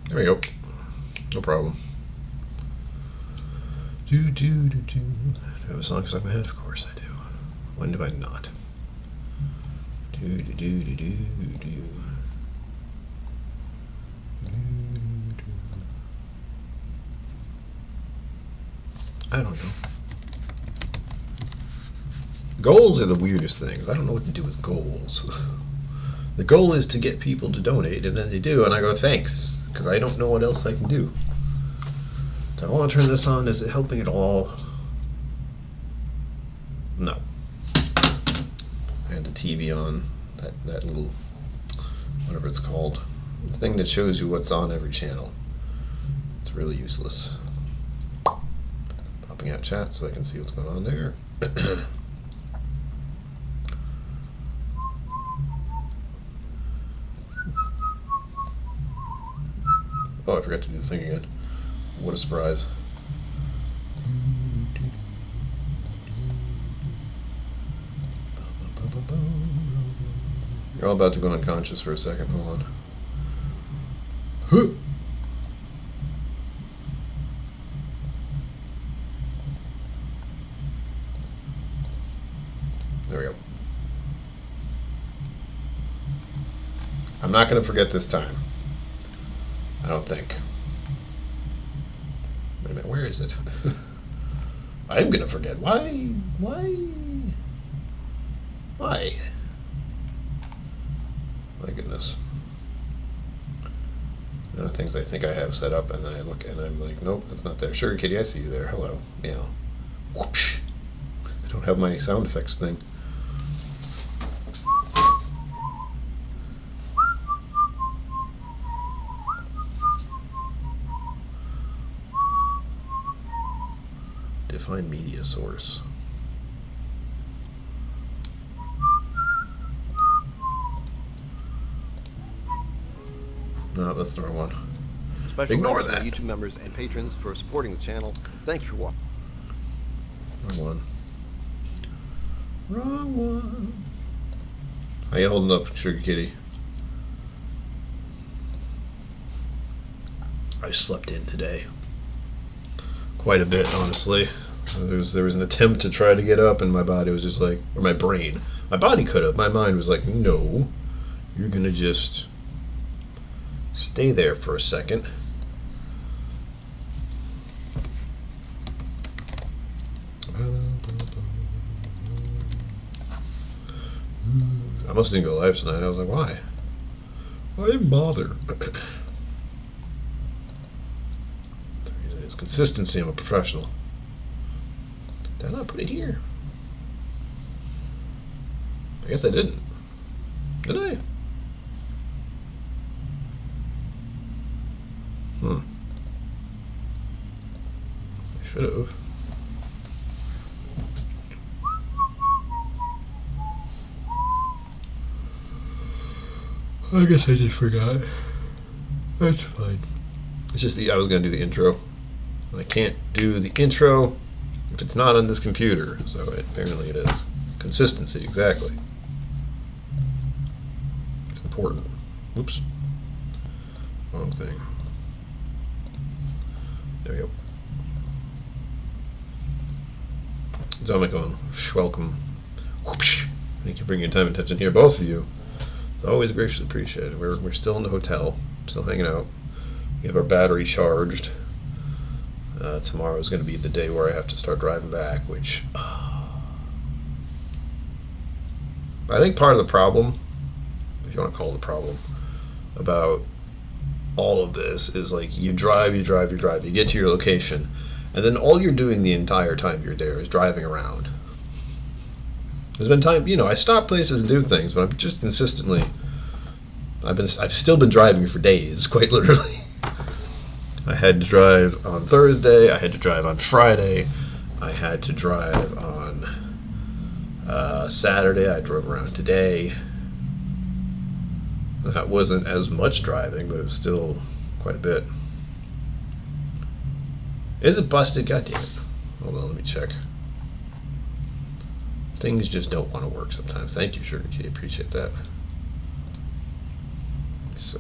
There we go. No problem. Do do do do. Do I have a song stuck in my head? Of course I do. When do I not? Do do do do do do. I don't know. Goals are the weirdest things. I don't know what to do with goals. The goal is to get people to donate, and then they do, and I go, thanks, because I don't know what else I can do. Do I want to turn this on? Is it helping at all? No. I had the TV on, that little, whatever it's called, the thing that shows you what's on every channel. It's really useless. Popping out chat so I can see what's going on there. Oh, I forgot to do the thing again. What a surprise. You're all about to go unconscious for a second. Hold on. There we go. I'm not going to forget this time. I don't think. Wait a minute, where is it? I'm gonna forget. Why? Why? Why? My goodness. There are things I think I have set up, and then I look and I'm like, nope, that's not there. Sugar Kitty, I see you there. Hello. Meow. Whoopsh. I don't have my sound effects thing. Define media source. No, that's the wrong one. Special Ignore thanks to that. my YouTube members and patrons for supporting the channel. Thanks for watching. Wrong one. Wrong one. How you holding up, Sugar Kitty? I slept in today. Quite a bit, honestly. There was an attempt to try to get up, and my body was just like, or my brain. My body could have. My mind was like, no, you're gonna just stay there for a second. I must didn't go live tonight. I was like, why? I didn't bother. It's consistency. I'm a professional. Did I not put it here? I guess I didn't. Did I? I should have. I guess I just forgot. That's fine. It's just I was going to do the intro. I can't do the intro if it's not on this computer, so apparently it is. Consistency, exactly. It's important. Oops. Wrong thing. There we go. Dominic on Schwelcome. Whoopsh. Thank you for bringing your time and attention here, both of you. It's always graciously appreciated. We're still in the hotel, still hanging out. We have our battery charged. Tomorrow is going to be the day where I have to start driving back, which I think part of the problem, if you want to call it a problem, about all of this is like you drive, you get to your location, and then all you're doing the entire time you're there is driving around. There's been time, I stop places and do things, but I'm just consistently, I've still been driving for days, quite literally. I had to drive on Thursday, I had to drive on Friday, I had to drive on Saturday, I drove around today. That wasn't as much driving, but it was still quite a bit. Is it busted? God damn it. Hold on, let me check. Things just don't want to work sometimes. Thank you, Sugar Kitty. Appreciate that. Let's see.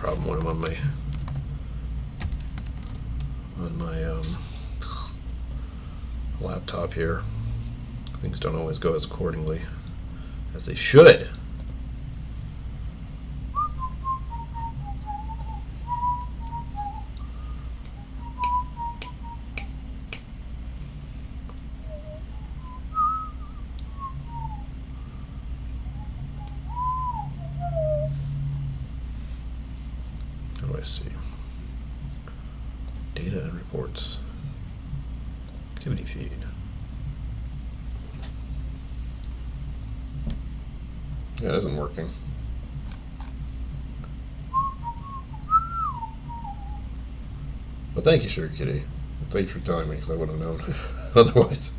problem when I'm on my laptop here. Things don't always go as accordingly as they should. How do I see? Data and reports. Activity feed. Yeah, it isn't working. Well, thank you, Sugar Kitty. Thank you for telling me, because I wouldn't have known otherwise.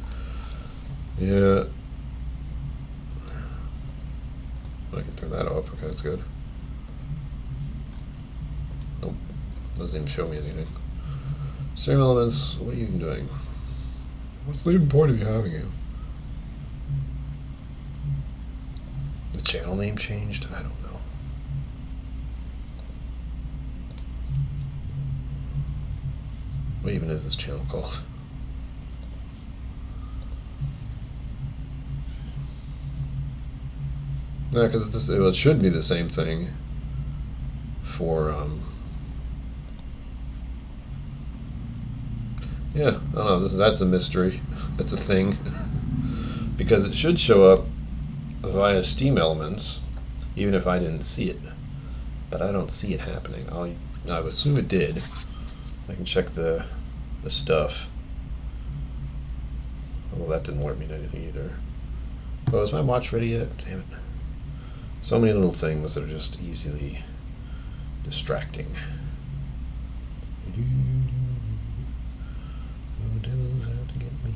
Yeah. I can turn that off. Okay, that's good. Nope. Doesn't even show me anything. Same elements. What are you even doing? What's the even point of you having you? The channel name changed? I don't know. What even is this channel called? No, because it should be the same thing for, yeah, I don't know, that's a mystery. That's a thing. Because it should show up via Steam Elements, even if I didn't see it. But I don't see it happening. I would assume it did. I can check the stuff. Well, that didn't alert me to anything either. Oh, is my watch ready yet? Damn it. So many little things that are just easily distracting. Oh, devil's out to get me.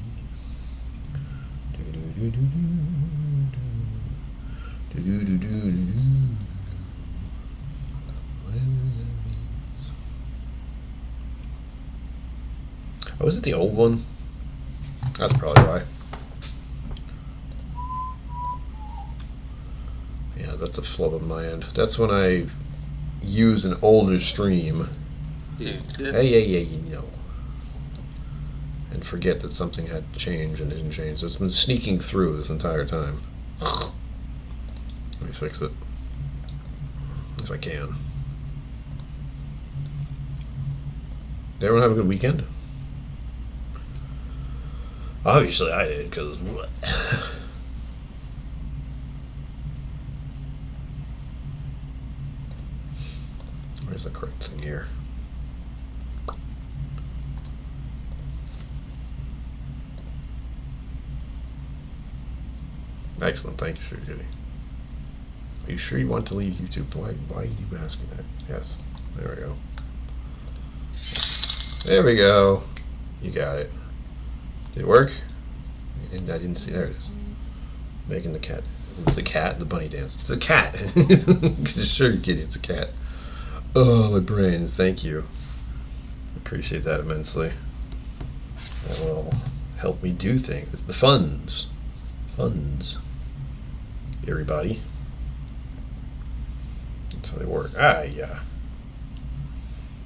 Oh, is it the old one? That's probably why. Yeah, that's a flub on my end. That's when I use an older stream. Dude. Hey, you know. And forget that something had changed and didn't change. So it's been sneaking through this entire time. Let me fix it. If I can. Did everyone have a good weekend? Obviously I did, because what? Where's the correct thing here? Excellent, thank you, Sugar Kitty. Are you sure you want to leave YouTube? Why are you asking that? Yes, there we go. There we go. You got it. Did it work? I didn't see. There it is. Making the cat. The bunny dance. It's a cat. Sugar Kitty, it's a cat. Oh, my brains. Thank you. Appreciate that immensely. That will help me do things. It's the funds. Everybody. That's how they work. Ah, yeah.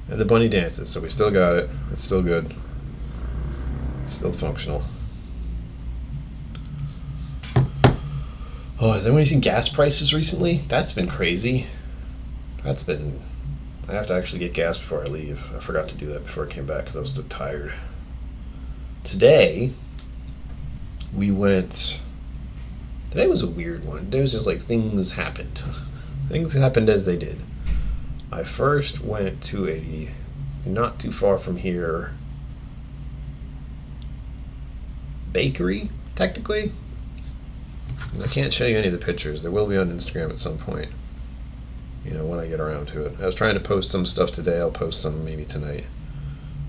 And the bunny dances, so we still got it. It's still good. It's still functional. Oh, has anyone seen gas prices recently? That's been crazy. I have to actually get gas before I leave. I forgot to do that before I came back because I was still tired. Today was a weird one. There was just like things happened. Things happened as they did. I first went to a not too far from here bakery, technically. And I can't show you any of the pictures. They will be on Instagram at some point. You know, when I get around to it. I was trying to post some stuff today. I'll post some maybe tonight.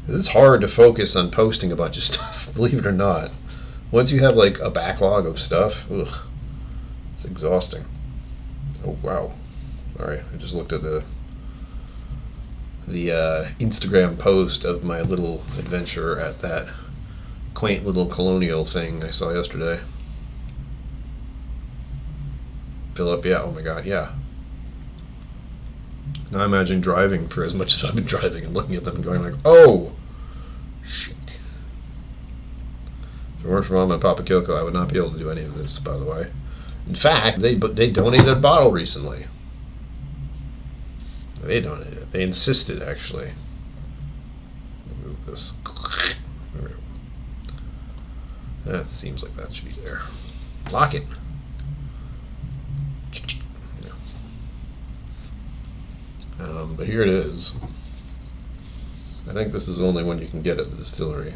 It's hard to focus on posting a bunch of stuff, believe it or not. Once you have like a backlog of stuff, ugh, it's exhausting. Oh wow! Sorry, I just looked at the Instagram post of my little adventure at that quaint little colonial thing I saw yesterday. Philip, yeah, oh my god, yeah. Now imagine driving for as much as I've been driving and looking at them and going like, oh, shit. If it weren't for Mom and Papa KillCo, I would not be able to do any of this, by the way. In fact, they donated a bottle recently. They donated it. They insisted, actually. Move this. There we go. That seems like that should be there. Lock it. But here it is. I think this is the only one you can get at the distillery.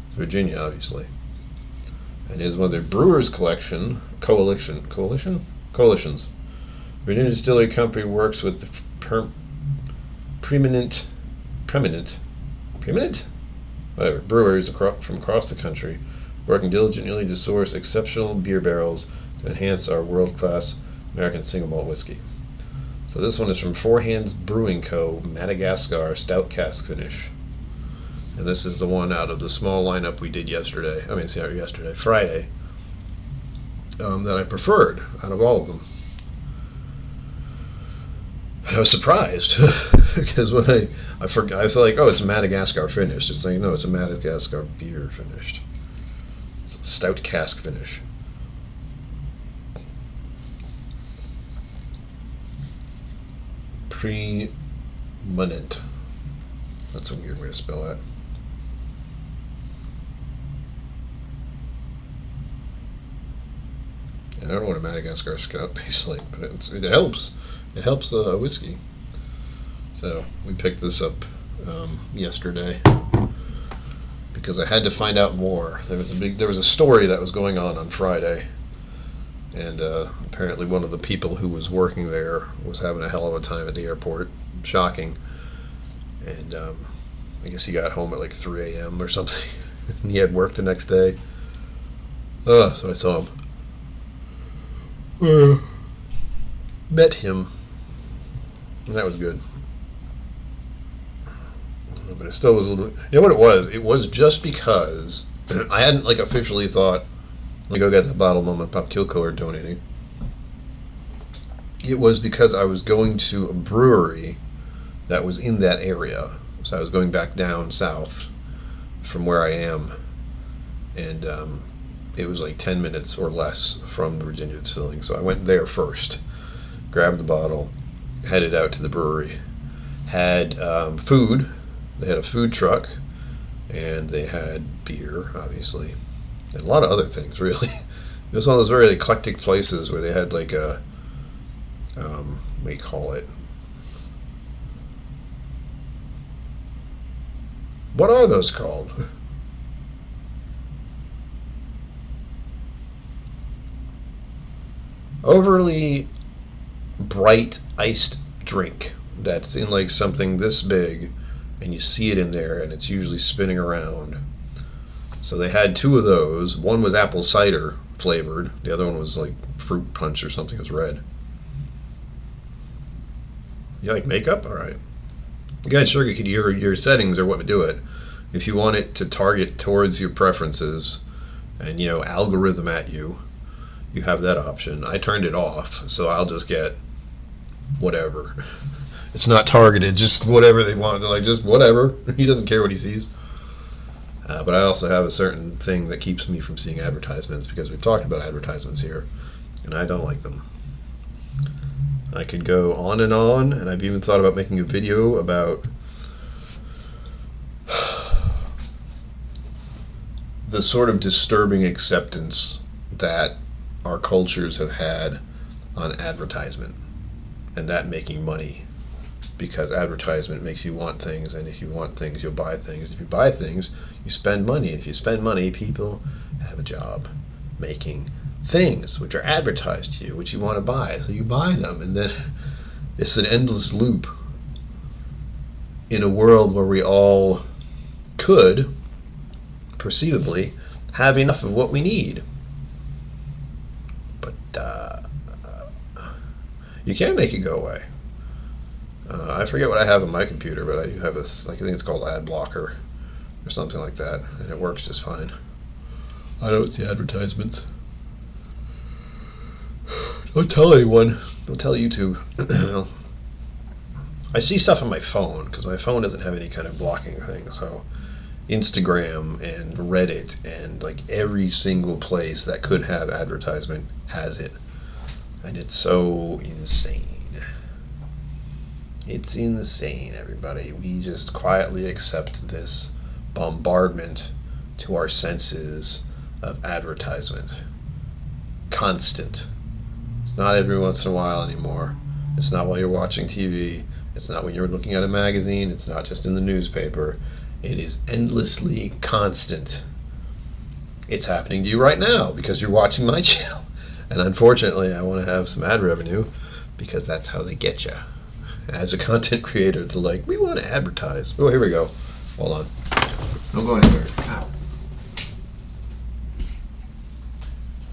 It's Virginia, obviously. And here's one of their Brewers Collection Coalitions. Virginia Distillery Company works with the preeminent brewers from across the country, working diligently to source exceptional beer barrels to enhance our world-class American single malt whiskey. So this one is from Four Hands Brewing Co. Madagascar Stout Cask Finish. And this is the one out of the small lineup we did Friday, that I preferred out of all of them. I was surprised because when I was like, oh, it's a Madagascar finish. It's saying, no, it's a Madagascar beer finished. It's a stout cask finish. Preeminent. That's a weird way to spell that. I don't know what a Madagascar scout tastes like, but it helps. It helps the whiskey. So we picked this up yesterday because I had to find out more. There was a story that was going on Friday, and apparently one of the people who was working there was having a hell of a time at the airport. Shocking. And I guess he got home at like 3 a.m. or something, and he had work the next day. So I saw him. Met him, and that was good. But it still was a little. You know what it was? It was just because I hadn't like officially thought, let me go get that bottle Mom and Pop KillCo are donating. It was because I was going to a brewery that was in that area. So I was going back down south from where I am, and it was like 10 minutes or less from the Virginia Distilling. So I went there first, grabbed the bottle, headed out to the brewery. Had food. They had a food truck, and they had beer, obviously, and a lot of other things, really. It was one of those very eclectic places where they had like a, what do you call it? What are those called? Overly bright iced drink that's in like something this big, and you see it in there, and it's usually spinning around. So they had two of those. One was apple cider flavored. The other one was like fruit punch or something. It was red. You like makeup? All right. Again, sure, your settings are what do it. If you want it to target towards your preferences and, algorithm at you, you have that option. I turned it off, so I'll just get whatever. It's not targeted, just whatever they want. They're like, just whatever. He doesn't care what he sees. But I also have a certain thing that keeps me from seeing advertisements, because we've talked about advertisements here, and I don't like them. I could go on, and I've even thought about making a video about the sort of disturbing acceptance that our cultures have had on advertisement, and that making money, because advertisement makes you want things, and if you want things, you'll buy things. If you buy things, you spend money. If you spend money, people have a job making things which are advertised to you, which you want to buy, so you buy them, and then it's an endless loop in a world where we all could perceivably have enough of what we need, but you can't make it go away. I forget what I have on my computer, but I do have I think it's called ad blocker or something like that, and it works just fine. I don't see advertisements. Don't tell anyone. Don't tell YouTube. I see stuff on my phone because my phone doesn't have any kind of blocking thing. So Instagram and Reddit and like every single place that could have advertisement has it. And it's so insane. It's insane, everybody. We just quietly accept this bombardment to our senses of advertisement. Constant. It's not every once in a while anymore. It's not while you're watching TV. It's not when you're looking at a magazine. It's not just in the newspaper. It is endlessly constant. It's happening to you right now because you're watching my channel. And unfortunately, I want to have some ad revenue because that's how they get you. As a content creator, they're like, we want to advertise. Oh, here we go. Hold on. Don't go anywhere. Ow.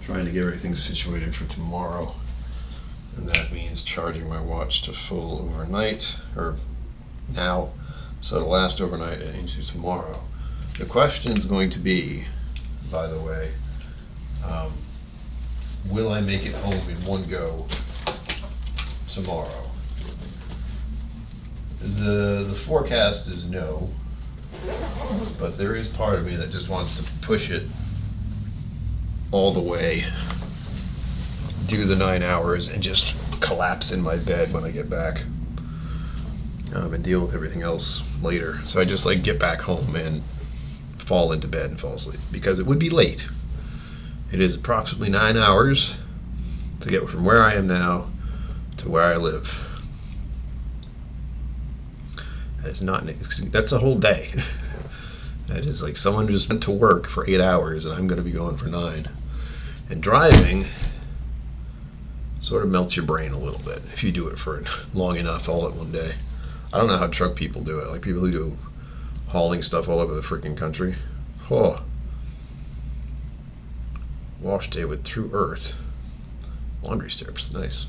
Trying to get everything situated for tomorrow. And that means charging my watch to full overnight, or now, so it'll last overnight and into tomorrow. The question is going to be, by the way, will I make it home in one go tomorrow? The forecast is no, but there is part of me that just wants to push it all the way, do the 9 hours, and just collapse in my bed when I get back, and deal with everything else later. So I just like get back home and fall into bed and fall asleep because it would be late. It is approximately 9 hours to get from where I am now to where I live. It's not. That's a whole day. That is like someone just went to work for 8 hours, and I'm going to be going for 9. And driving sort of melts your brain a little bit if you do it for long enough all at one day. I don't know how truck people do it. Like people who do hauling stuff all over the freaking country. Oh, wash day with True Earth laundry strips. Nice.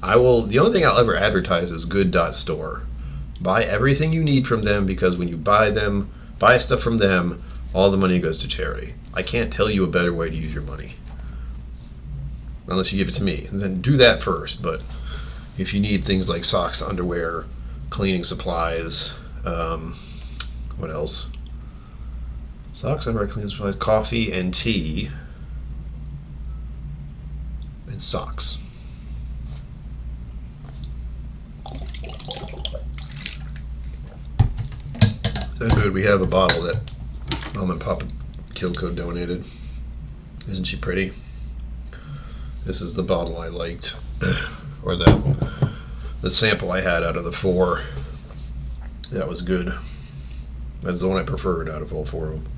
I will. The only thing I'll ever advertise is good.store. Buy everything you need from them because when you buy stuff from them, all the money goes to charity. I can't tell you a better way to use your money. Unless you give it to me. And then do that first. But if you need things like socks, underwear, cleaning supplies, what else? Socks, underwear, cleaning supplies, coffee and tea, and socks. Good. We have a bottle that Mom and Papa KillCo donated. Isn't she pretty? This is the bottle I liked, or the sample I had out of the 4. That was good. That's the one I preferred out of all 4 of them.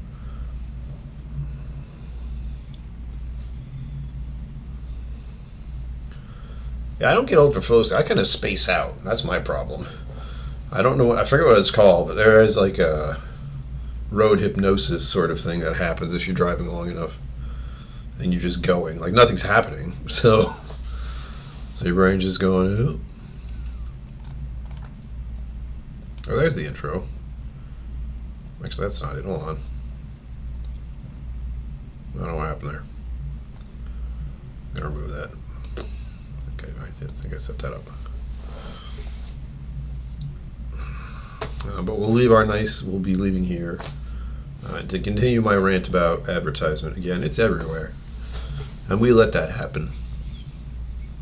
Yeah, I don't get ultra focused. I kind of space out. That's my problem. I don't know. I forget what it's called, but there is like a road hypnosis sort of thing that happens if you're driving long enough, and you're just going like nothing's happening. So your brain's just going. Oh, there's the intro. Actually, that's not it. Hold on. I don't know what happened there. I'm gonna remove that. Okay, I think I set that up. But we'll leave our nice. We'll be leaving here to continue my rant about advertisement. Again, it's everywhere, and we let that happen.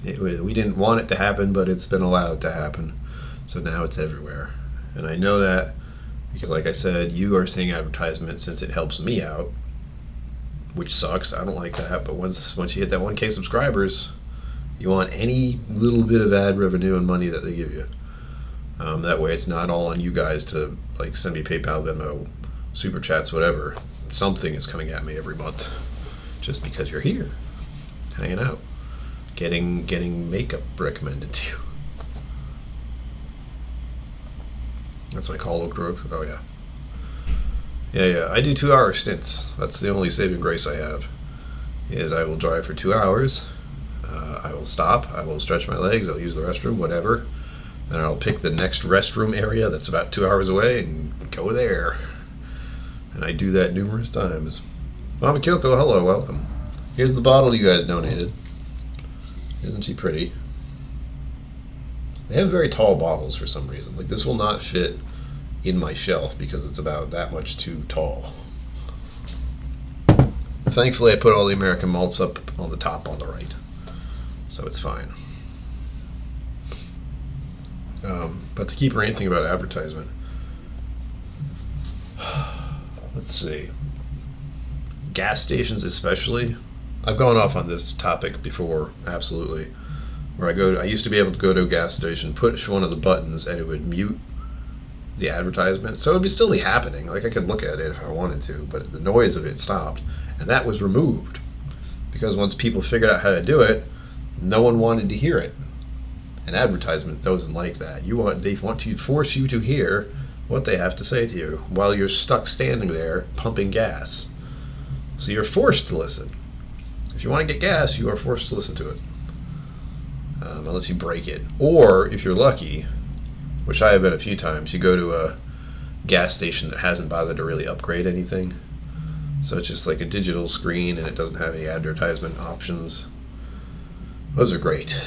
We didn't want it to happen, but it's been allowed to happen. So now it's everywhere, and I know that because, like I said, you are seeing advertisement since it helps me out, which sucks. I don't like that. But once you hit that 1K subscribers, you want any little bit of ad revenue and money that they give you. That way it's not all on you guys to like send me PayPal, Venmo, Super Chats, whatever. Something is coming at me every month just because you're here, hanging out, getting makeup recommended to you. That's my call group. Oh yeah. Yeah. I do 2-hour stints. That's the only saving grace I have. Is I will drive for 2 hours. I will stop. I will stretch my legs. I'll use the restroom, whatever. Then I'll pick the next restroom area that's about 2 hours away and go there. And I do that numerous times. Mama KillCo, hello, welcome. Here's the bottle you guys donated. Isn't she pretty? They have very tall bottles for some reason. Like, this will not fit in my shelf because it's about that much too tall. Thankfully, I put all the American malts up on the top on the right, so it's fine. But to keep ranting about advertisement, let's see. Gas stations especially. I've gone off on this topic before, absolutely. Where I used to be able to go to a gas station, push one of the buttons, and it would mute the advertisement. So it would still be happening. Like, I could look at it if I wanted to, but the noise of it stopped. And that was removed. Because once people figured out how to do it, no one wanted to hear it. An advertisement doesn't like that. They want to force you to hear what they have to say to you while you're stuck standing there pumping gas. So you're forced to listen. If you want to get gas, you are forced to listen to it. Unless you break it. Or, if you're lucky, which I have been a few times, you go to a gas station that hasn't bothered to really upgrade anything. So it's just like a digital screen and it doesn't have any advertisement options. Those are great.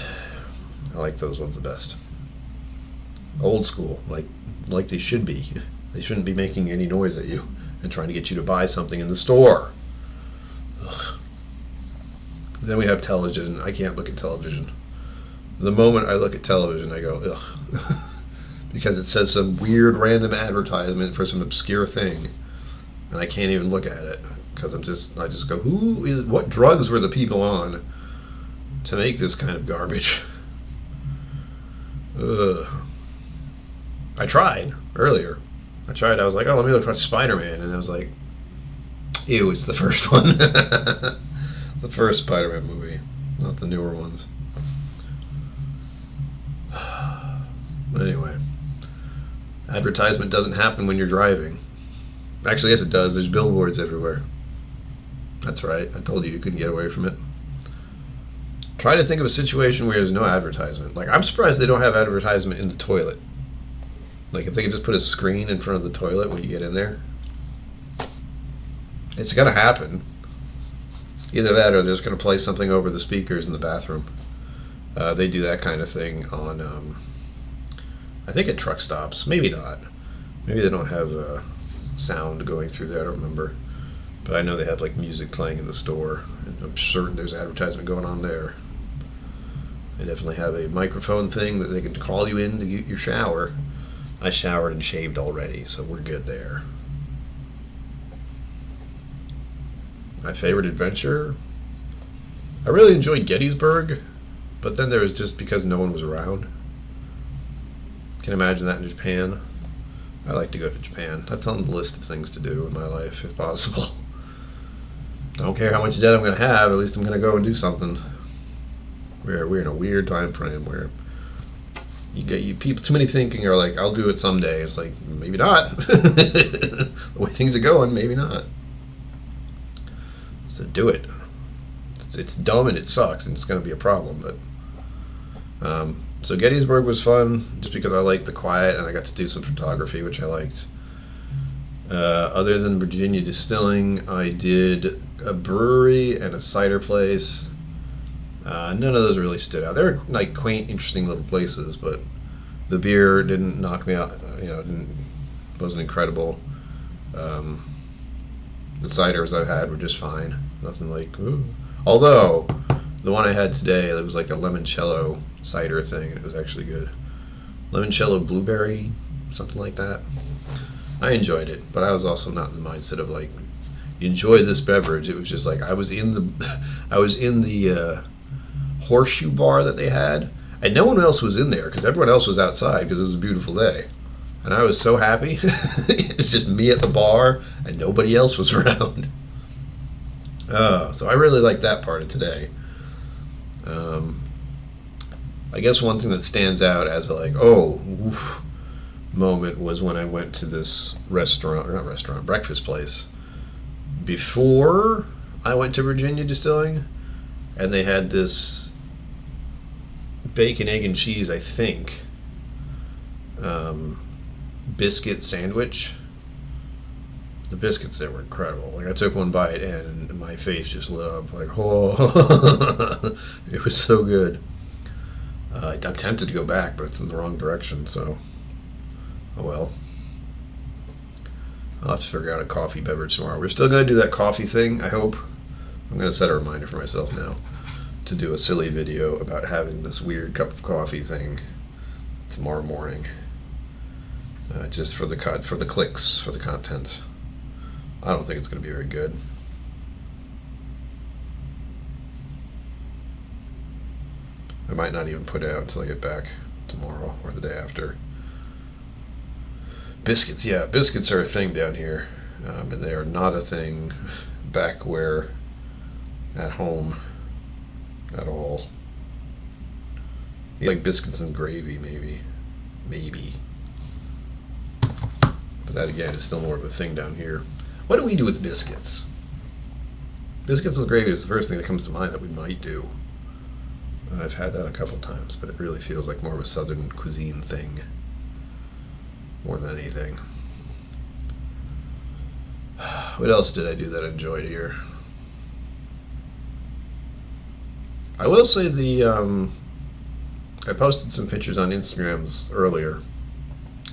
I like those ones the best. Old school, like they should be. They shouldn't be making any noise at you and trying to get you to buy something in the store. Ugh. Then we have television. I can't look at television. The moment I look at television, I go, ugh. Because it says some weird random advertisement for some obscure thing. And I can't even look at it. Because I just go, what drugs were the people on to make this kind of garbage? Ugh. I tried earlier. I was like, oh, let me look at Spider-Man. And I was like, ew, it's the first one. The first Spider-Man movie, not the newer ones. But anyway, advertisement doesn't happen when you're driving. Actually, yes, it does. There's billboards everywhere. That's right. I told you couldn't get away from it. Try to think of a situation where there's no advertisement. Like, I'm surprised they don't have advertisement in the toilet. Like, if they could just put a screen in front of the toilet when you get in there. It's going to happen. Either that or they're just going to play something over the speakers in the bathroom. They do that kind of thing on, I think at truck stops. Maybe not. Maybe they don't have sound going through there. I don't remember. But I know they have like music playing in the store. And I'm certain there's advertisement going on there. They definitely have a microphone thing that they can call you in to get your shower. I showered and shaved already, so we're good there. My favorite adventure? I really enjoyed Gettysburg, but then there was just because no one was around. Can imagine that in Japan. I like to go to Japan. That's on the list of things to do in my life, if possible. I don't care how much debt I'm going to have, at least I'm going to go and do something. We're in a weird time frame where you people, too many thinking are like, I'll do it someday. It's like, maybe not. The way things are going, maybe not. So do it. It's dumb and it sucks and it's going to be a problem. But so Gettysburg was fun just because I liked the quiet and I got to do some photography, which I liked. Other than Virginia Distilling, I did a brewery and a cider place. None of those really stood out. They were like quaint, interesting little places, but the beer didn't knock me out. Wasn't incredible. The ciders I had were just fine. Nothing like, ooh. Although the one I had today, it was like a limoncello cider thing. It was actually good. Limoncello blueberry, something like that. I enjoyed it, but I was also not in the mindset of like enjoy this beverage. It was just like I was in the horseshoe bar that they had, and no one else was in there because everyone else was outside because it was a beautiful day, and I was so happy. It was just me at the bar and nobody else was around. So I really liked that part of today. I guess one thing that stands out as a like moment was when I went to this breakfast place before I went to Virginia Distilling, and they had this bacon, egg, and cheese, I think, biscuit sandwich. The biscuits there were incredible. Like, I took one bite and my face just lit up. Like, oh, it was so good. I'm tempted to go back, but it's in the wrong direction, so oh well. I'll have to figure out a coffee beverage tomorrow. We're still going to do that coffee thing, I hope. I'm going to set a reminder for myself now to do a silly video about having this weird cup of coffee thing tomorrow morning. Just for the clicks, for the content. I don't think it's going to be very good. I might not even put it out until I get back tomorrow or the day after. Biscuits, yeah, biscuits are a thing down here, and they are not a thing back where at home at all. You like biscuits and gravy, maybe. But that again is still more of a thing down here. What do we do with biscuits? Biscuits with gravy is the first thing that comes to mind that we might do. I've had that a couple times, but it really feels like more of a southern cuisine thing more than anything. What else did I do that I enjoyed here? I will say I posted some pictures on Instagrams earlier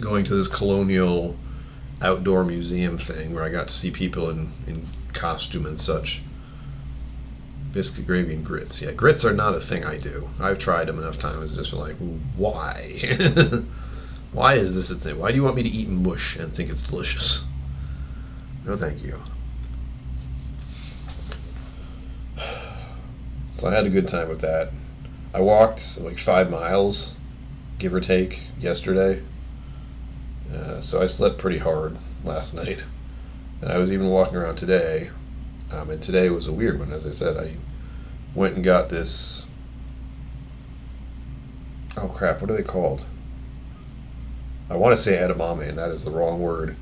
going to this colonial outdoor museum thing where I got to see people in costume and such. Biscuit, gravy, and grits. Yeah, grits are not a thing I do. I've tried them enough times and just been like, why? Why is this a thing? Why do you want me to eat mush and think it's delicious? No, thank you. So I had a good time with that. I walked like 5 miles, give or take, yesterday. So I slept pretty hard last night. And I was even walking around today. And today was a weird one. As I said, I went and got this, oh crap, what are they called? I want to say edamame, and that is the wrong word.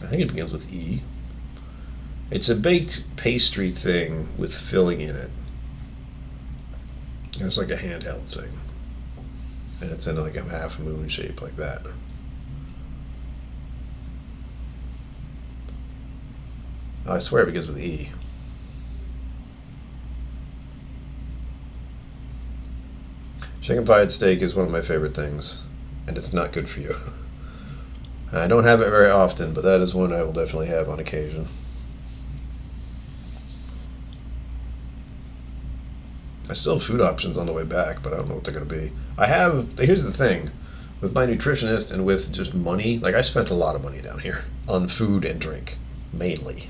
I think it begins with E. It's a baked pastry thing with filling in it. It's like a handheld thing. And it's in like a half moon shape like that. I swear it begins with E. Chicken fried steak is one of my favorite things, and it's not good for you. I don't have it very often, but that is one I will definitely have on occasion. I still have food options on the way back, but I don't know what they're going to be. Here's the thing, with my nutritionist and with just money, like I spent a lot of money down here on food and drink, mainly.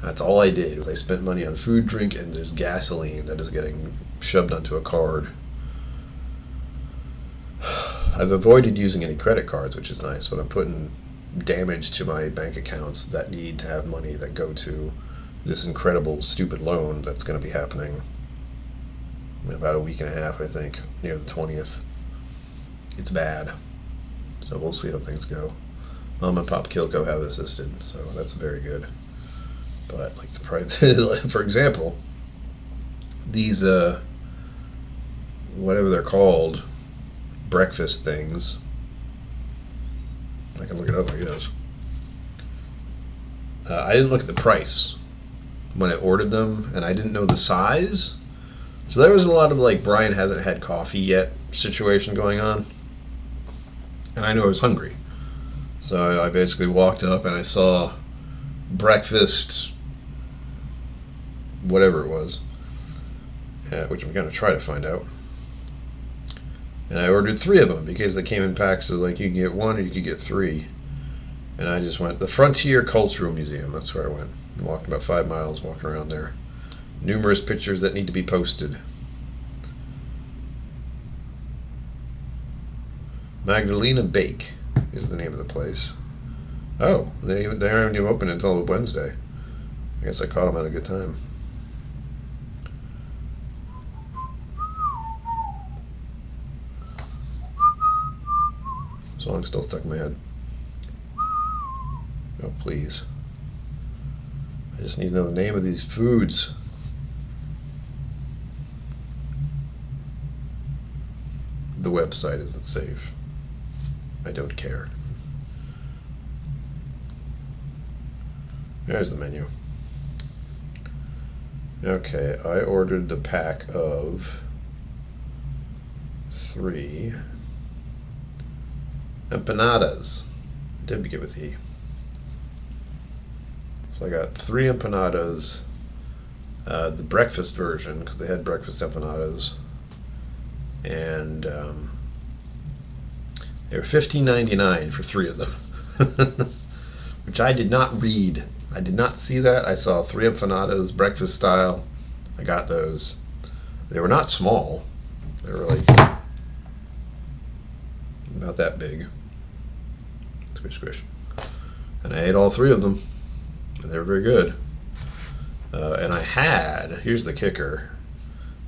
That's all I did. I spent money on food, drink, and there's gasoline that is getting shoved onto a card. I've avoided using any credit cards, which is nice, but I'm putting damage to my bank accounts that need to have money that go to this incredible, stupid loan that's going to be happening in about a week and a half, I think, near the 20th. It's bad. So we'll see how things go. Mom and Pop KillCo have assisted, so that's very good. But like the price, for example, these whatever they're called, breakfast things. I can look it up, I guess. I didn't look at the price when I ordered them, and I didn't know the size. So there was a lot of like Brian hasn't had coffee yet situation going on, and I knew I was hungry. So I basically walked up and I saw breakfast, whatever it was, which I'm going to try to find out. And I ordered 3 of them because they came in packs, so like you can get 1 or you could get 3. And I just went, the Frontier Cultural Museum, that's where I went. I walked about 5 miles walking around there. Numerous pictures that need to be posted. Magdalena Bake is the name of the place. Oh, they aren't even open until Wednesday. I guess I caught them at a good time. Song still stuck in my head. Oh, please. I just need to know the name of these foods. The website isn't safe. I don't care. There's the menu. Okay, I ordered the pack of 3 empanadas. It did begin with E. So I got 3 empanadas, the breakfast version, because they had breakfast empanadas, and they were $15.99 for 3 of them, which I did not read. I did not see that. I saw 3 empanadas, breakfast style. I got those. They were not small. They were like about that big. Squish, squish. And I ate all 3 of them. And they were very good. And I had, here's the kicker.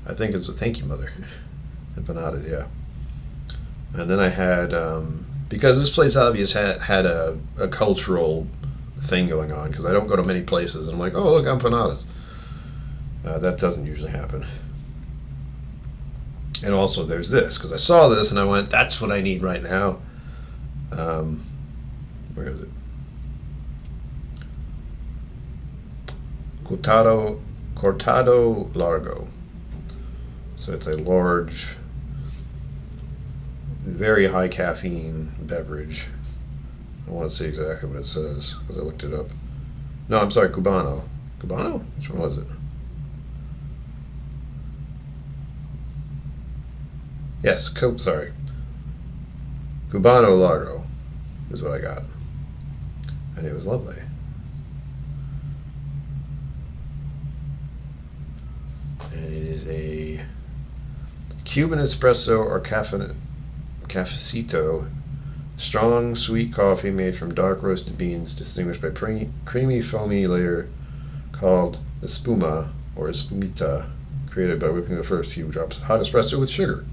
I think it's a thank you, mother. Empanadas, yeah. And then I had, because this place obviously had a cultural thing going on, because I don't go to many places, and I'm like, oh, look, empanadas. That doesn't usually happen. And also there's this, because I saw this and I went, that's what I need right now. Where is it? Cortado Largo. So it's a large, very high caffeine beverage. I want to see exactly what it says because I looked it up. No, I'm sorry, Cubano. Cubano? Which one was it? Yes, sorry. Cubano Largo is what I got. And it was lovely. And it is a Cuban espresso or cafecito, strong sweet coffee made from dark roasted beans distinguished by creamy foamy layer called espuma or espumita, created by whipping the first few drops of hot espresso with sugar.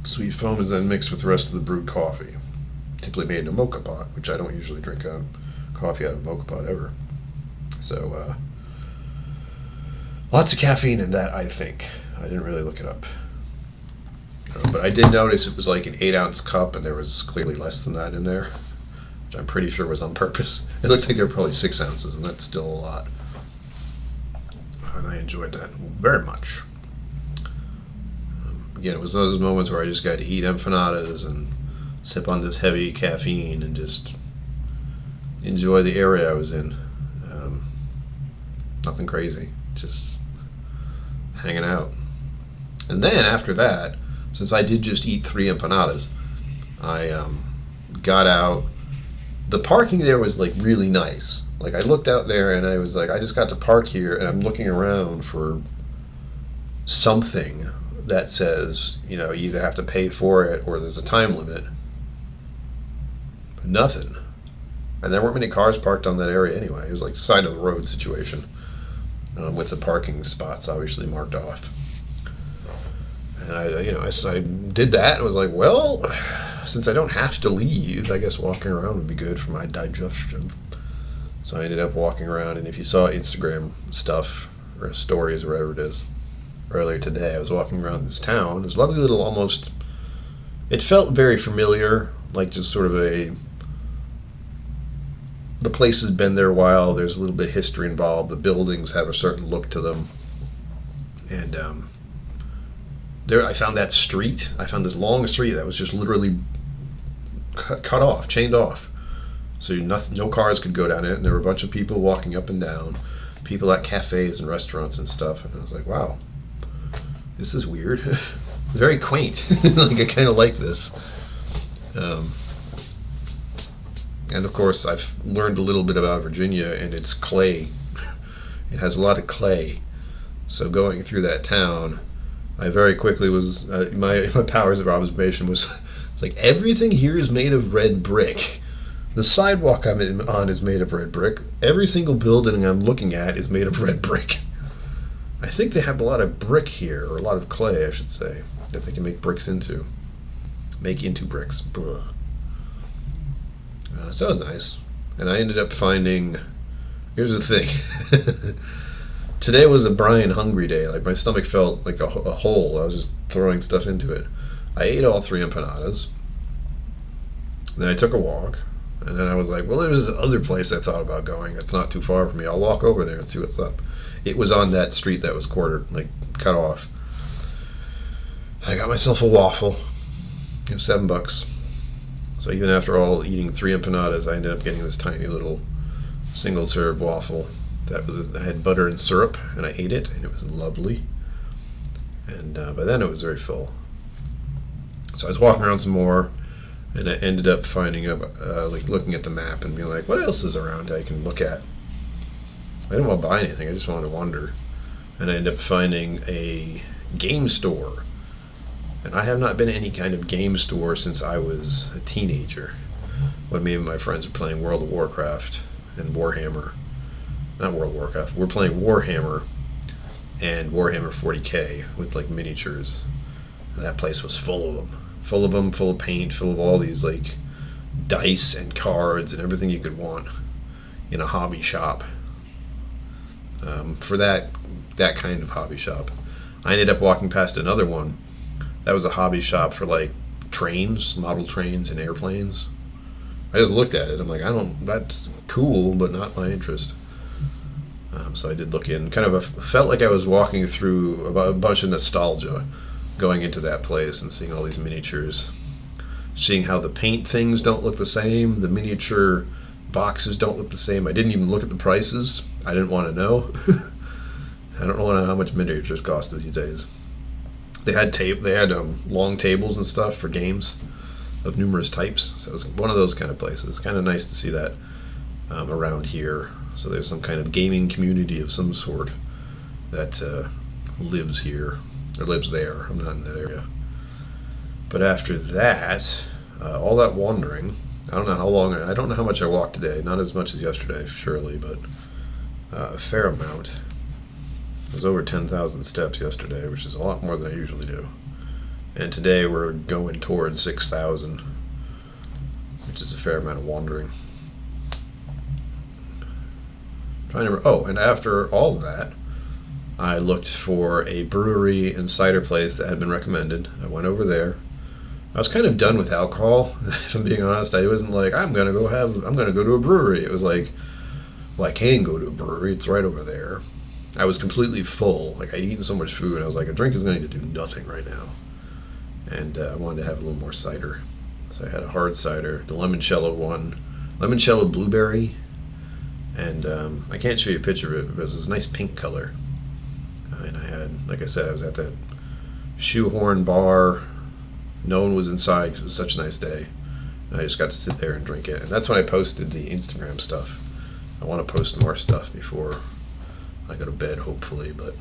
Sweet foam is then mixed with the rest of the brewed coffee, typically made in a mocha pot, which I don't usually drink coffee out of a mocha pot ever. So, lots of caffeine in that, I think. I didn't really look it up. But I did notice it was like an 8-ounce cup, and there was clearly less than that in there, which I'm pretty sure was on purpose. It looked like there were probably 6 ounces, and that's still a lot. And I enjoyed that very much. Again, it was those moments where I just got to eat empanadas and sip on this heavy caffeine and just enjoy the area I was in. Nothing crazy, just hanging out. And then after that, since I did just eat 3 empanadas, I got out. The parking there was like really nice. Like I looked out there and I was like, I just got to park here, and I'm looking around for something that says, you know, you either have to pay for it or there's a time limit. But nothing. And there weren't many cars parked on that area anyway. It was like side of the road situation, with the parking spots obviously marked off. And I did that and was like, well, since I don't have to leave, I guess walking around would be good for my digestion. So I ended up walking around, and if you saw Instagram stuff or stories or whatever it is, earlier today, I was walking around this town. This lovely little, almost, it felt very familiar, like just sort of the place has been there a while. There's a little bit of history involved. The buildings have a certain look to them. And there I found that street. I found this long street that was just literally cut off, chained off. So no cars could go down it. And there were a bunch of people walking up and down, people at cafes and restaurants and stuff. And I was like, wow, this is weird. Very quaint. Like I kind of like this. And of course, I've learned a little bit about Virginia, and it's clay. It has a lot of clay. So going through that town, I very quickly was, my powers of observation was, it's like everything here is made of red brick. The sidewalk I'm on is made of red brick. Every single building I'm looking at is made of red brick. I think they have a lot of brick here, or a lot of clay, I should say, that they can make bricks into. Make into bricks. So that was nice. And I ended up finding, here's the thing. Today was a Brian hungry day. Like my stomach felt like a hole. I was just throwing stuff into it. I ate all 3 empanadas. Then I took a walk. And then I was like, well, there's this other place I thought about going. It's not too far from me. I'll walk over there and see what's up. It was on that street that was cut off. I got myself a waffle. It was $7. So even after all eating 3 empanadas, I ended up getting this tiny little single serve waffle. That had butter and syrup, and I ate it, and it was lovely. And by then it was very full. So I was walking around some more, and I ended up finding looking at the map and being like, what else is around I can look at? I didn't want to buy anything, I just wanted to wander. And I ended up finding a game store. And I have not been to any kind of game store since I was a teenager, when me and my friends were playing World of Warcraft and Warhammer. Not World of Warcraft, we're playing Warhammer and Warhammer 40k with like miniatures. And that place was full of them. Full of paint, full of all these like dice and cards and everything you could want in a hobby shop. For that kind of hobby shop. I ended up walking past another one that was a hobby shop for like trains, model trains and airplanes. I just looked at it. I'm like, that's cool, but not my interest. So I did look in. Felt like I was walking through a bunch of nostalgia, going into that place and seeing all these miniatures, seeing how the paint things don't look the same, the miniature boxes don't look the same. I didn't even look at the prices. I didn't want to know. I don't know how much miniatures cost these days. They had long tables and stuff for games of numerous types. So it was one of those kind of places. Kind of nice to see that around here. So there's some kind of gaming community of some sort that lives here, or lives there. I'm not in that area. But after that, all that wandering, I don't know how much I walked today. Not as much as yesterday, surely, but a fair amount. It was over 10,000 steps yesterday, which is a lot more than I usually do. And today we're going towards 6,000, which is a fair amount of wandering. And after all of that, I looked for a brewery and cider place that had been recommended. I went over there. I was kind of done with alcohol, if I'm being honest. I wasn't like, I'm gonna go to a brewery. It was like, well, I can go to a brewery, it's right over there. I was completely full. Like, I'd eaten so much food, I was like, a drink is going to do nothing right now. And I wanted to have a little more cider. So I had a hard cider, the limoncello one, limoncello blueberry, and I can't show you a picture of it, but it was this nice pink color. And I had, like I said, I was at that shoehorn bar. No one was inside because it was such a nice day. And I just got to sit there and drink it. And that's when I posted the Instagram stuff. I want to post more stuff before I go to bed, hopefully, but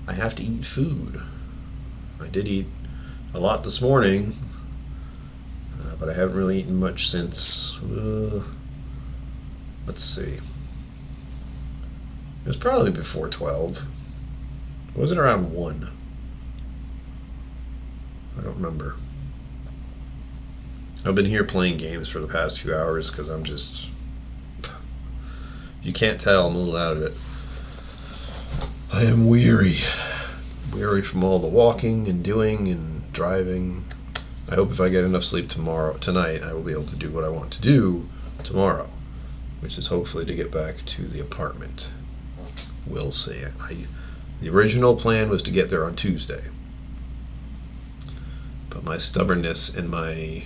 I have to eat food. I did eat a lot this morning, but I haven't really eaten much since, let's see. It was probably before 12. Or was it around 1? I don't remember. I've been here playing games for the past few hours because I'm just, you can't tell, I'm a little out of it. I am weary from all the walking and doing and driving. I hope if I get enough sleep tonight, I will be able to do what I want to do tomorrow, which is hopefully to get back to the apartment. We'll see. The original plan was to get there on Tuesday, but my stubbornness and my,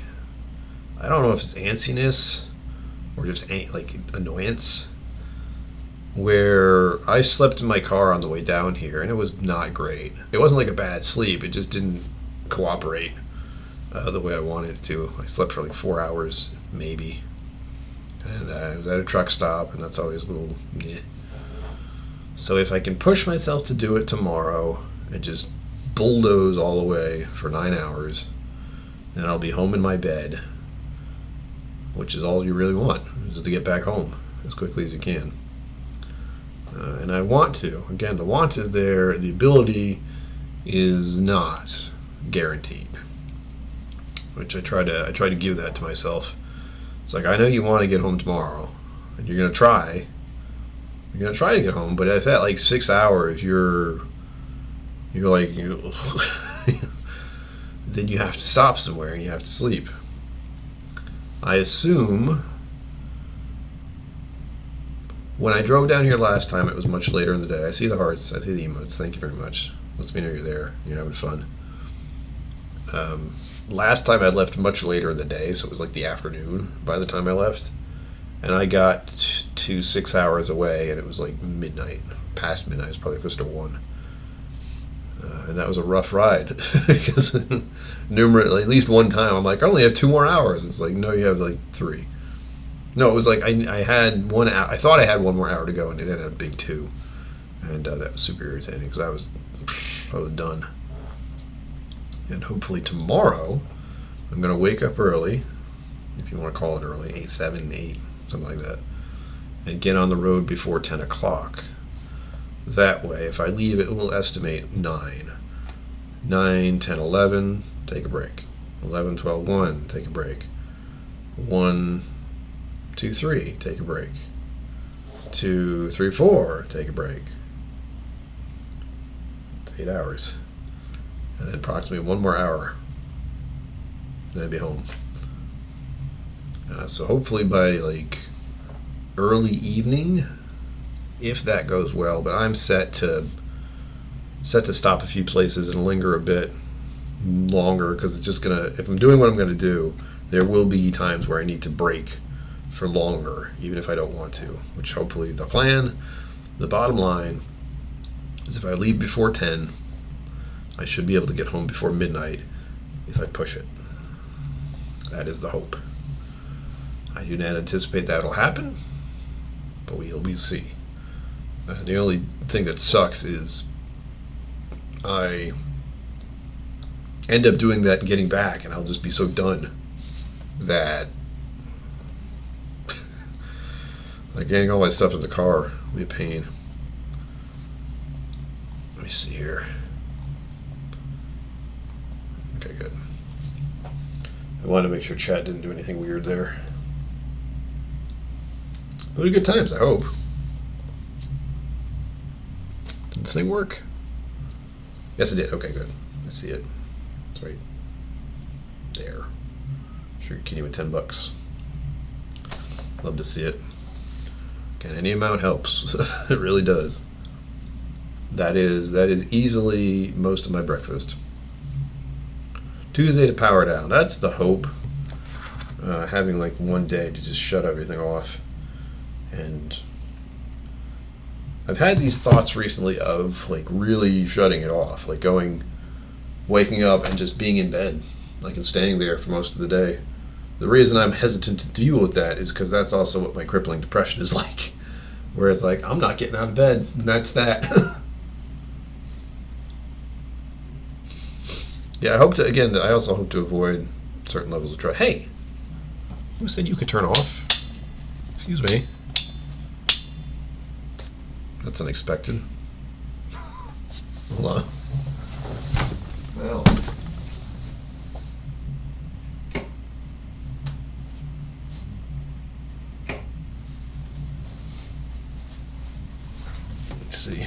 I don't know if it's antsiness or just like annoyance, where I slept in my car on the way down here, and it was not great. It wasn't like a bad sleep, it just didn't cooperate the way I wanted it to. I slept for like 4 hours, maybe. And I was at a truck stop, and that's always a little meh. So if I can push myself to do it tomorrow and just bulldoze all the way for 9 hours, then I'll be home in my bed, which is all you really want, is to get back home as quickly as you can. And I want to. Again, the want is there. The ability is not guaranteed. Which I try to give that to myself. It's like, I know you want to get home tomorrow, and you're gonna try. You're gonna try to get home, but if at like 6 hours you're like then you have to stop somewhere and you have to sleep. I assume When I drove down here last time, it was much later in the day. I see the hearts. I see the emotes. Thank you very much. Lets me know you're there. You're having fun. Last time I left much later in the day, so it was like the afternoon by the time I left. And I got to 6 hours away, and it was like midnight. Past midnight. It was probably close to 1. And that was a rough ride. Because at least one time, I'm like, I only have 2 more hours. It's like, no, you have like 3. No, it was like I had 1 hour. I thought I had 1 more hour to go, and it ended up being 2. And that was super irritating because I was done. And hopefully tomorrow, I'm going to wake up early, if you want to call it early, 8, 7, 8, something like that, and get on the road before 10 o'clock. That way, if I leave, it will estimate 9. 9, 10, 11, take a break. 11, 12, 1, take a break. 1, 2, 3, take a break. 2, 3, 4, take a break. It's 8 hours. And then approximately 1 more hour. Then I'd be home. So hopefully by like early evening, if that goes well. But I'm set to stop a few places and linger a bit longer because it's just gonna. If I'm doing what I'm gonna do, there will be times where I need to break for longer, even if I don't want to. Which hopefully the plan, the bottom line, is if I leave before 10. I should be able to get home before midnight if I push it. That is the hope. I do not anticipate that'll happen, but we'll see. The only thing that sucks is I end up doing that and getting back, and I'll just be so done that like getting all my stuff in the car will be a pain. Let me see here. Okay, good. I wanted to make sure chat didn't do anything weird there. But good times, I hope. Did the thing work? Yes, it did. Okay, good. I see it. It's right there. Sure, you can you with $10. Love to see it. Again, any amount helps. It really does. That is easily most of my breakfast. Tuesday to power down. That's the hope. Having like one day to just shut everything off. And I've had these thoughts recently of like really shutting it off, like waking up and just being in bed, like and staying there for most of the day. The reason I'm hesitant to deal with that is because that's also what my crippling depression is like, where it's like I'm not getting out of bed, and that's that. Yeah, I also hope to avoid certain levels of trust. Hey, who said you could turn off? Excuse me. That's unexpected. Hold on. Well. Let's see.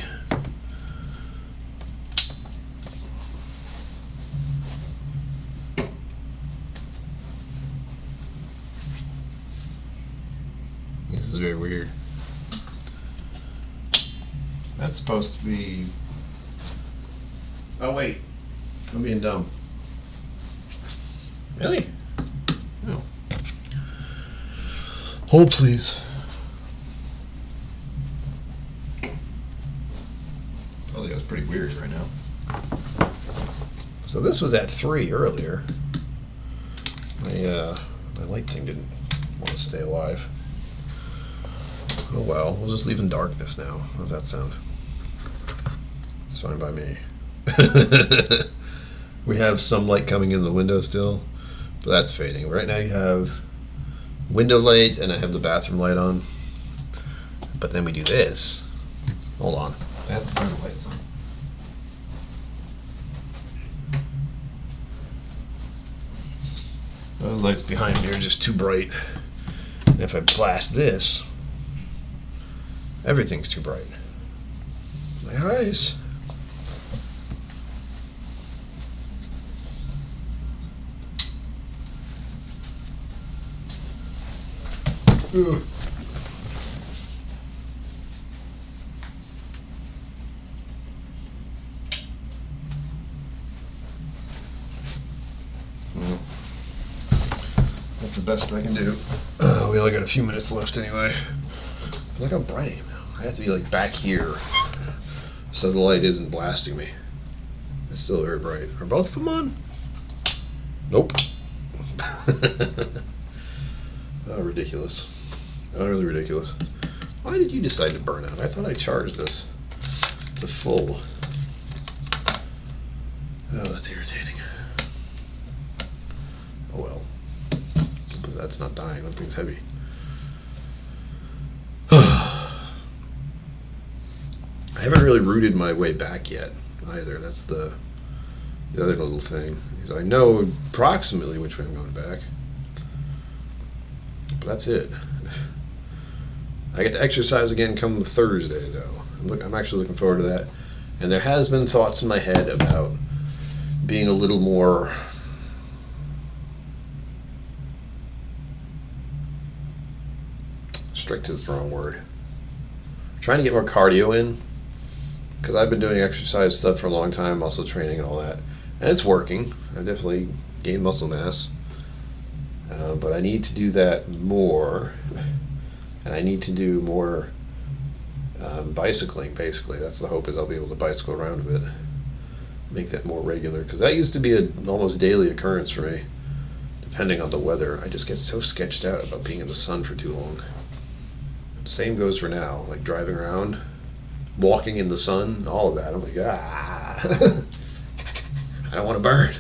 This is very weird. That's supposed to be... Oh wait, I'm being dumb. Really? No. Hold please. Oh, that was pretty weird right now. So this was at 3 earlier. My light thing didn't want to stay alive. Oh well, we'll just leave in darkness now. How does that sound? It's fine by me. We have some light coming in the window still, but that's fading. Right now you have window light and I have the bathroom light on. But then we do this. Hold on. I have to turn the lights on. Those lights behind me are just too bright. And if I blast this, everything's too bright. My eyes. Ooh. That's the best I can do. We only got a few minutes left anyway. Look how bright I am now. I have to be like back here so the light isn't blasting me. It's still very bright. Are both of them on? Nope. Oh, ridiculous. Utterly ridiculous. Why did you decide to burn out? I thought I charged this to full. Oh, that's irritating. Oh well. But that's not dying. That thing's heavy. I haven't really rooted my way back yet either. That's the other little thing. Because I know approximately which way I'm going back. But that's it. I get to exercise again come Thursday, though. I'm actually looking forward to that. And there has been thoughts in my head about being a little more strict is the wrong word. Trying to get more cardio in, because I've been doing exercise stuff for a long time, muscle training and all that, and it's working. I've definitely gained muscle mass, but I need to do that more, and I need to do more bicycling. Basically, that's the hope, is I'll be able to bicycle around a bit, make that more regular, because that used to be an almost daily occurrence for me, depending on the weather. I just get so sketched out about being in the sun for too long. Same goes for now, like driving around, walking in the sun, all of that. I'm like, I don't want to burn.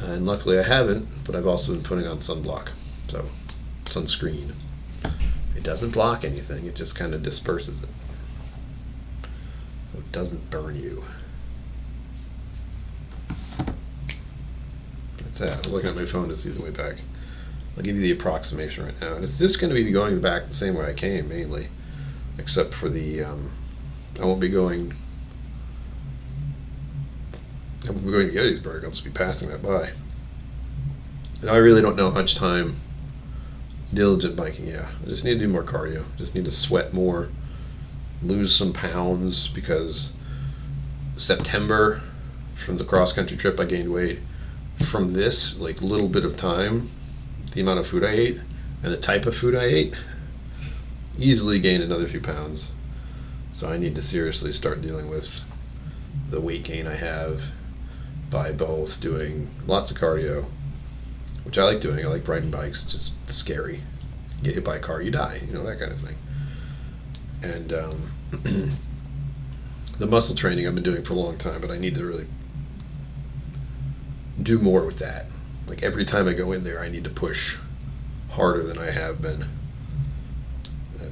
And luckily I haven't, but I've also been putting on sunblock, so sunscreen. It doesn't block anything, it just kind of disperses it, so it doesn't burn you. That's it. I'm looking at my phone to see the way back. I'll give you the approximation right now, and it's just going to be going back the same way I came, mainly, except for the I won't be going to Gettysburg. I'll just be passing that by. And I really don't know how much time diligent biking. I just need to do more cardio. Just need to sweat more, lose some pounds, because September, from the cross country trip, I gained weight. From this like little bit of time, the amount of food I ate and the type of food I ate, easily gained another few pounds. So I need to seriously start dealing with the weight gain I have by both doing lots of cardio, which I like doing. I like riding bikes, just scary. You get hit by a car, you die, that kind of thing. And the muscle training I've been doing for a long time, but I need to really do more with that. Like every time I go in there, I need to push harder than I have been,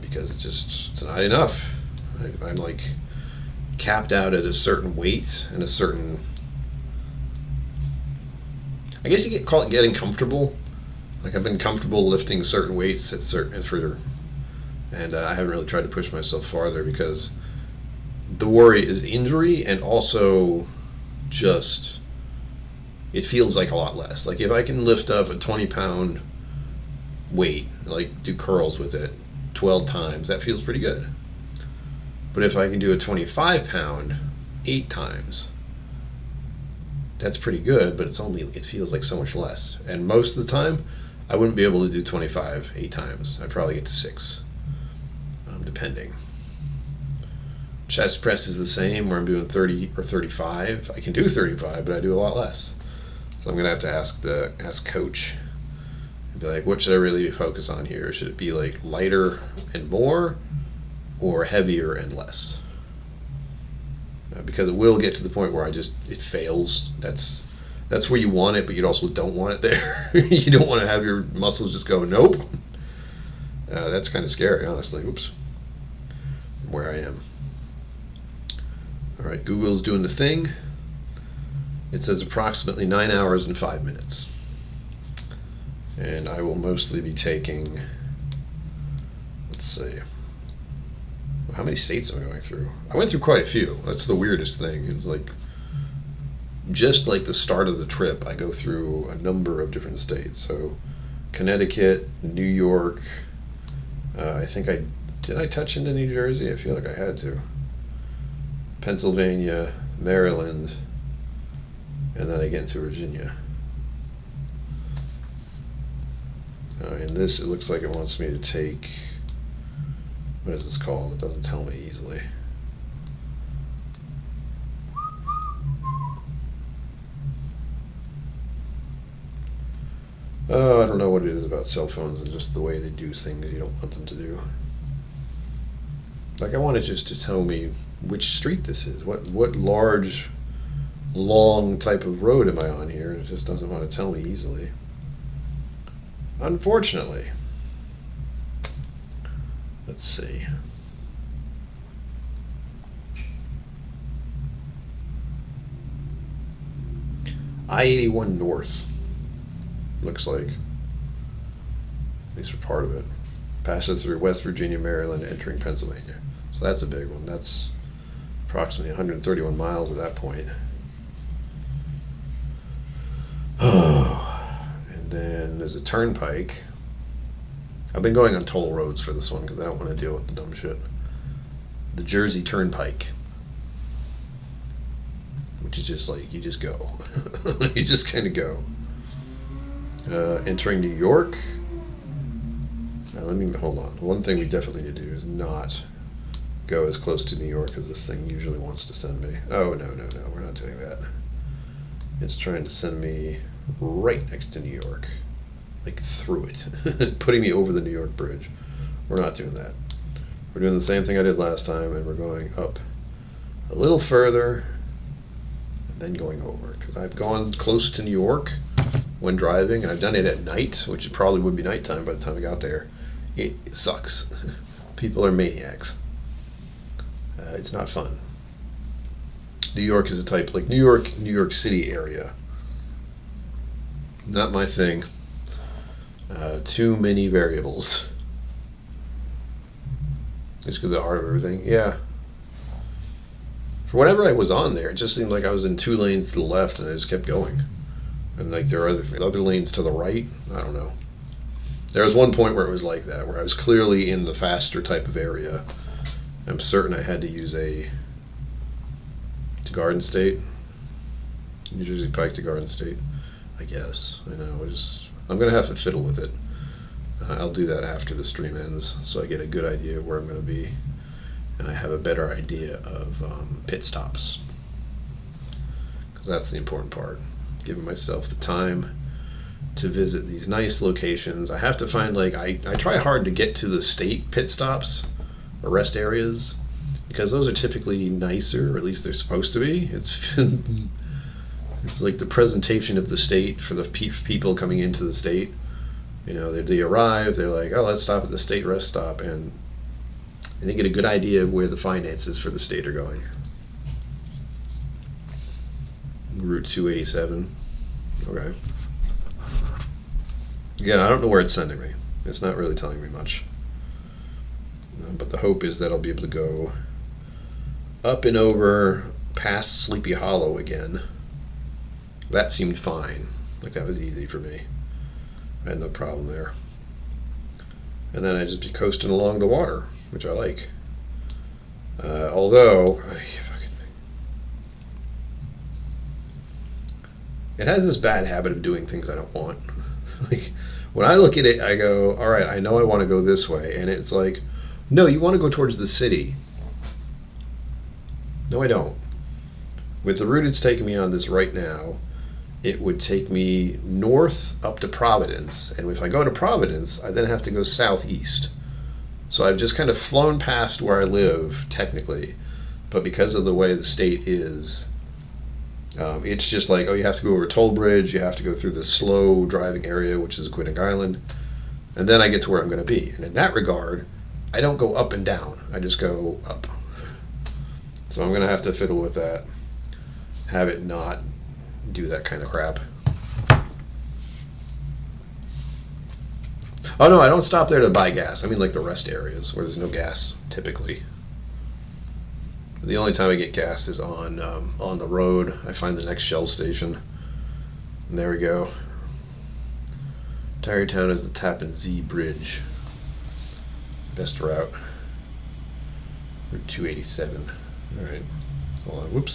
because it's not enough. I'm like capped out at a certain weight and a certain, I guess you call it getting comfortable. Like I've been comfortable lifting certain weights at certain further, and I haven't really tried to push myself farther, because the worry is injury, and also just it feels like a lot less. Like if I can lift up a 20-pound weight, like do curls with it 12 times, that feels pretty good. But if I can do a 25-pound 8 times, that's pretty good, but it feels like so much less. And most of the time, I wouldn't be able to do 25 8 times. I'd probably get to 6, depending. Chest press is the same, where I'm doing 30 or 35. I can do 35, but I do a lot less. So I'm gonna have to ask coach and be like, what should I really focus on here? Should it be like lighter and more, or heavier and less? Because it will get to the point where it fails. That's where you want it, but you also don't want it there. You don't want to have your muscles just go nope. That's kind of scary, honestly. Oops. Where I am. All right, Google's doing the thing. It says approximately 9 hours and 5 minutes. And I will mostly be taking, let's see, how many states am I going through? I went through quite a few. That's the weirdest thing. It's like, just like the start of the trip, I go through a number of different states. So Connecticut, New York, did I touch into New Jersey? I feel like I had to. Pennsylvania, Maryland, and then I get into Virginia. In this, it looks like it wants me to take, what is this called? It doesn't tell me easily. Oh, I don't know what it is about cell phones and just the way they do things you don't want them to do. Like, I want it just to tell me which street this is. What large, long type of road am I on here? It just doesn't want to tell me easily. Unfortunately. Let's see. I-81 North. Looks like. At least for part of it. Passes through West Virginia, Maryland, entering Pennsylvania. So that's a big one. That's approximately 131 miles at that point. And then there's a turnpike. I've been going on toll roads for this one because I don't want to deal with the dumb shit. The Jersey Turnpike. Which is just like, you just go. You just kind of go. Entering New York. Hold on. One thing we definitely need to do is not go as close to New York as this thing usually wants to send me. Oh, no, we're not doing that. It's trying to send me right next to New York. Like through it. Putting me over the New York Bridge. We're not doing that. We're doing the same thing I did last time, and we're going up a little further and then going over. Because I've gone close to New York when driving, and I've done it at night, which it probably would be nighttime by the time I got there. It sucks. People are maniacs. It's not fun. New York is a type, like New York City area. Not my thing. Too many variables. Just because of the art of everything. Yeah. For whatever I was on there, it just seemed like I was in 2 lanes to the left, and I just kept going. And like there are other lanes to the right. I don't know. There was one point where it was like that, where I was clearly in the faster type of area. I'm certain I had to use to Garden State. New Jersey Pike to Garden State. I guess. I know. I'm going to have to fiddle with it. I'll do that after the stream ends, so I get a good idea of where I'm going to be. And I have a better idea of pit stops. Because that's the important part. Giving myself the time to visit these nice locations. I have to find, like, I try hard to get to the state pit stops or rest areas because those are typically nicer, or at least they're supposed to be. It's like the presentation of the state for the people coming into the state. You know, they arrive, they're like, oh, let's stop at the state rest stop, and they get a good idea of where the finances for the state are going. Route 287. Okay. Again, I don't know where it's sending me. It's not really telling me much. But the hope is that I'll be able to go up and over past Sleepy Hollow again. That seemed fine. Like that was easy for me. I had no problem there. And then I'd just be coasting along the water, which I like. Although, it has this bad habit of doing things I don't want. Like, when I look at it, I go, all right, I know I want to go this way. And it's like, no, you want to go towards the city. No, I don't. With the route it's taking me on this right now, it would take me north up to Providence. And if I go to Providence, I then have to go southeast. So I've just kind of flown past where I live, technically. But because of the way the state is, it's just like, oh, you have to go over a toll bridge, you have to go through this slow driving area, which is Aquidneck Island, and then I get to where I'm going to be. And in that regard, I don't go up and down, I just go up. So I'm going to have to fiddle with that, have it not do that kind of crap. Oh no, I don't stop there to buy gas. I mean like the rest areas where there's no gas, typically. The only time I get gas is on the road. I find the next Shell station. And there we go. Tarrytown is the Tappan Zee Bridge. Best route. Route 287. Alright. Hold on. Whoops.